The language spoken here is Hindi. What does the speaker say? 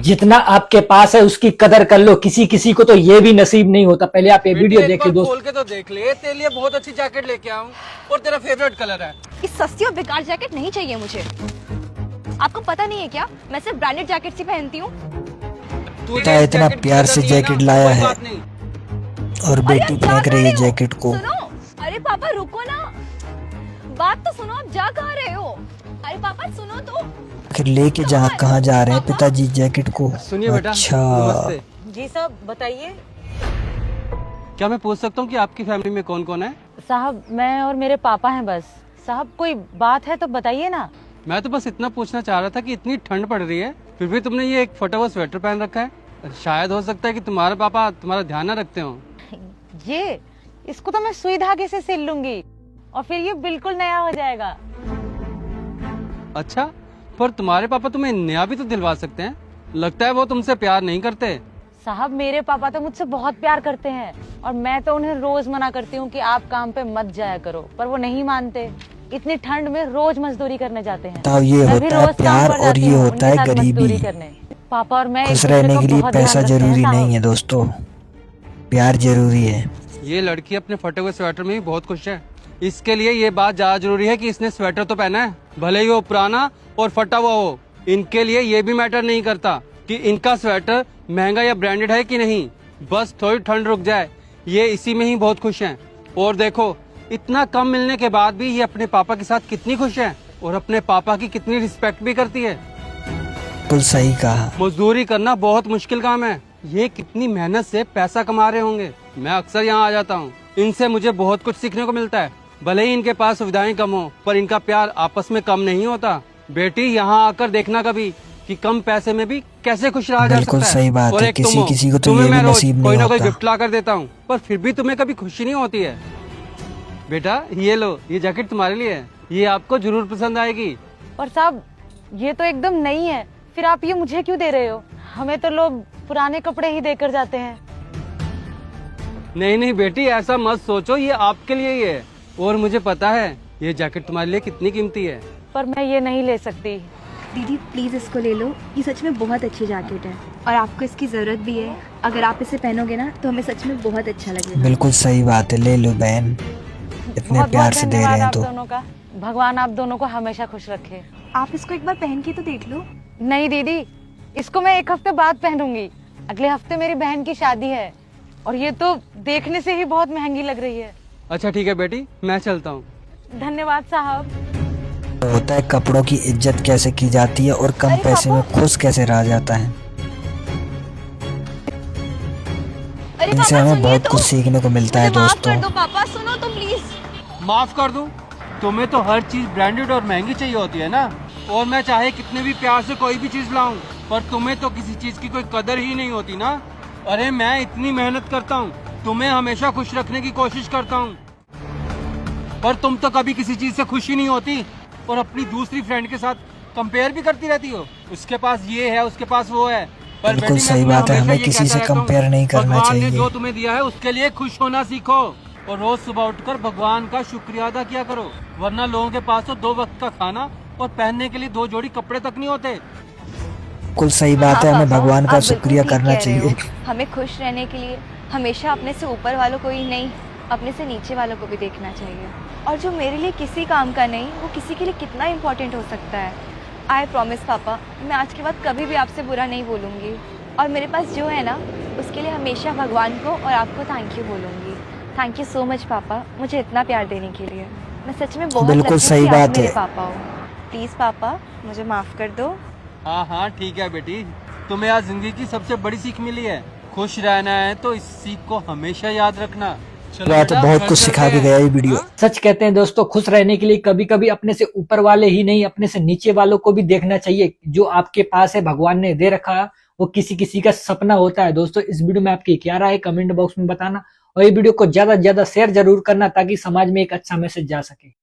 जितना आपके पास है उसकी कदर कर लो, किसी किसी को तो ये भी नसीब नहीं होता। पहले आप ये वीडियो देख लो दोस्त। खोल के तो देख ले, तेरे लिए बहुत अच्छी जैकेट लेके आऊं और तेरा फेवरेट कलर है। ये सस्ती और बेकार जैकेट नहीं चाहिए मुझे। आपको पता नहीं है क्या, मैं सिर्फ ब्रांडेड जैकेट ही पहनती हूँ। इतना प्यार से जैकेट लाया है और बेटी फेंक रही है जैकेट को। सुनो, अरे पापा रुको ना, बात तो सुनो, आप जा कहाँ रहे हो? अरे पापा सुनो तो। आखिर लेके कहाँ जा रहे हैं पिताजी जैकेट को? सुनिए बेटा, अच्छा नमस्ते। जी साहब बताइए। क्या मैं पूछ सकता हूँ कि आपकी फैमिली में कौन कौन है? साहब मैं और मेरे पापा हैं बस। साहब कोई बात है तो बताइए ना। मैं तो बस इतना पूछना चाह रहा था कि इतनी ठंड पड़ रही है फिर भी तुमने ये एक फटा हुआ स्वेटर पहन रखा है। शायद हो सकता है कि तुम्हारे पापा तुम्हारा ध्यान न रखते हो। ये इसको तो मैं सुई धागे से सिल लूंगी और फिर ये बिल्कुल नया हो जाएगा। अच्छा, पर तुम्हारे पापा तुम्हें नया भी तो दिलवा सकते हैं। लगता है वो तुमसे प्यार नहीं करते। साहब मेरे पापा तो मुझसे बहुत प्यार करते हैं और मैं तो उन्हें रोज मना करती हूँ कि आप काम पे मत जाया करो, पर वो नहीं मानते। इतनी ठंड में रोज मजदूरी करने जाते हैं। तो ये होता है प्यार और ये होता है गरीबी। पापा और मैं खुश रहने के लिए पैसा जरूरी नहीं है दोस्तों, प्यार जरूरी है। ये लड़की अपने फटे हुए स्वेटर में भी बहुत खुश है। इसके लिए ये बात ज्यादा जरूरी है कि इसने स्वेटर तो पहना है, भले ही वो पुराना और फटा हुआ हो। इनके लिए ये भी मैटर नहीं करता कि इनका स्वेटर महंगा या ब्रांडेड है कि नहीं, बस थोड़ी ठंड रुक जाए। ये इसी में ही बहुत खुश हैं। और देखो, इतना कम मिलने के बाद भी ये अपने पापा के साथ कितनी खुश है और अपने पापा की कितनी रिस्पेक्ट भी करती है। बिल्कुल सही कहा। मजदूरी करना बहुत मुश्किल काम है। ये कितनी मेहनत से पैसा कमा रहे होंगे। मैं अक्सर यहाँ आ जाता हूँ, इनसे मुझे बहुत कुछ सीखने को मिलता है। भले ही इनके पास सुविधाएं कम हो, पर इनका प्यार आपस में कम नहीं होता। बेटी यहाँ आकर देखना कभी कि कम पैसे में भी कैसे खुश रहा जा सकता है। बिल्कुल सही बात और है, एक किसी किसी को तो तुम्हें ये भी मैं रोज नसीब कोई नहीं ना कोई होता। गिफ्ट ला कर देता हूँ, पर फिर भी तुम्हें कभी खुशी नहीं होती है। बेटा ये लो, ये जैकेट तुम्हारे लिए है, ये आपको जरूर पसंद आएगी। और साहब ये तो एकदम नई है, फिर आप ये मुझे क्यों दे रहे हो? हमें तो लोग पुराने कपड़े ही देकर जाते हैं। नहीं नहीं बेटी, ऐसा मत सोचो, ये आपके लिए ही है। और मुझे पता है ये जैकेट तुम्हारे लिए कितनी कीमती है। पर मैं ये नहीं ले सकती। दीदी प्लीज इसको ले लो, ये सच में बहुत अच्छी जैकेट है और आपको इसकी जरूरत भी है। अगर आप इसे पहनोगे ना तो हमें सच में बहुत अच्छा लगेगा। बिल्कुल सही बात है, ले लो बहन, इतने बहुत प्यार से दे रहे हैं आप तो। दोनों का भगवान आप दोनों को हमेशा खुश रखे। आप इसको एक बार पहन के तो देख लो। नहीं दीदी, इसको मैं एक हफ्ते बाद पहनूंगी। अगले हफ्ते मेरी बहन की शादी है और ये तो देखने से ही बहुत महंगी लग रही है। अच्छा ठीक है बेटी, मैं चलता हूँ। धन्यवाद साहब। होता है कपड़ों की इज्जत कैसे की जाती है और कम पैसे में खुश कैसे रहा जाता है। अरे इनसे पापा हमें सुनिए बहुत तो, कुछ सीखने को मिलता है मुझे माफ दोस्तों। कर दो पापा, सुनो तो प्लीज। माफ कर दूं? तुम्हें तो हर चीज ब्रांडेड और महंगी चाहिए होती है ना। और मैं चाहे कितने भी प्यार से कोई भी चीज लाऊं, पर तुम्हें तो किसी चीज की कोई कदर ही नहीं होती ना। अरे मैं इतनी मेहनत करता हूँ, तुम्हें हमेशा खुश रखने की कोशिश करता हूँ, पर तुम तो कभी किसी चीज से खुश ही नहीं होती और अपनी दूसरी फ्रेंड के साथ कंपेयर भी करती रहती हो। उसके पास ये है, उसके पास वो है। पर बिल्कुल बेटी, मैं सही तुम्हें बात है, हमेशा हमें ये किसी कहता से रहता हूँ, कंपेयर नहीं करना भगवान ने चाहिए। जो तुम्हें दिया है उसके लिए खुश होना सीखो और रोज सुबह उठकर भगवान का शुक्रिया अदा किया करो, वरना लोगों के पास तो 2 वक्त का खाना और पहनने के लिए 2 जोड़ी कपड़े तक नहीं होते। बिल्कुल सही बात है, हमें भगवान का शुक्रिया करना चाहिए। हमें खुश रहने के लिए हमेशा अपने से ऊपर वालों को ही नहीं, अपने से नीचे वालों को भी देखना चाहिए। और जो मेरे लिए किसी काम का नहीं, वो किसी के लिए कितना इम्पोर्टेंट हो सकता है। आई प्रॉमिस पापा, मैं आज के बाद कभी भी आपसे बुरा नहीं बोलूँगी और मेरे पास जो है ना उसके लिए हमेशा भगवान को और आपको थैंक यू बोलूँगी। थैंक यू सो मच पापा, मुझे इतना प्यार देने के लिए। मैं सच में बहुत बिल्कुल लकी सही कि आप बात मेरे है। पापा हो। प्लीज़ पापा मुझे माफ़ कर दो। हाँ हाँ ठीक है बेटी, तुम्हें आज जिंदगी की सबसे बड़ी सीख मिली है। खुश रहना है तो इस सीख को हमेशा याद रखना। चलो बात बेटा, बहुत घर कुछ सिखा चलते के हैं। गया ये वीडियो। हाँ? सच कहते हैं दोस्तों, खुश रहने के लिए कभी कभी अपने से ऊपर वाले ही नहीं, अपने से नीचे वालों को भी देखना चाहिए। जो आपके पास है, भगवान ने दे रखा है, वो किसी किसी का सपना होता है। दोस्तों इस वीडियो में आपकी क्या राय है कमेंट बॉक्स में बताना और ये वीडियो को ज्यादा से ज्यादा शेयर जरूर करना ताकि समाज में एक अच्छा मैसेज जा सके।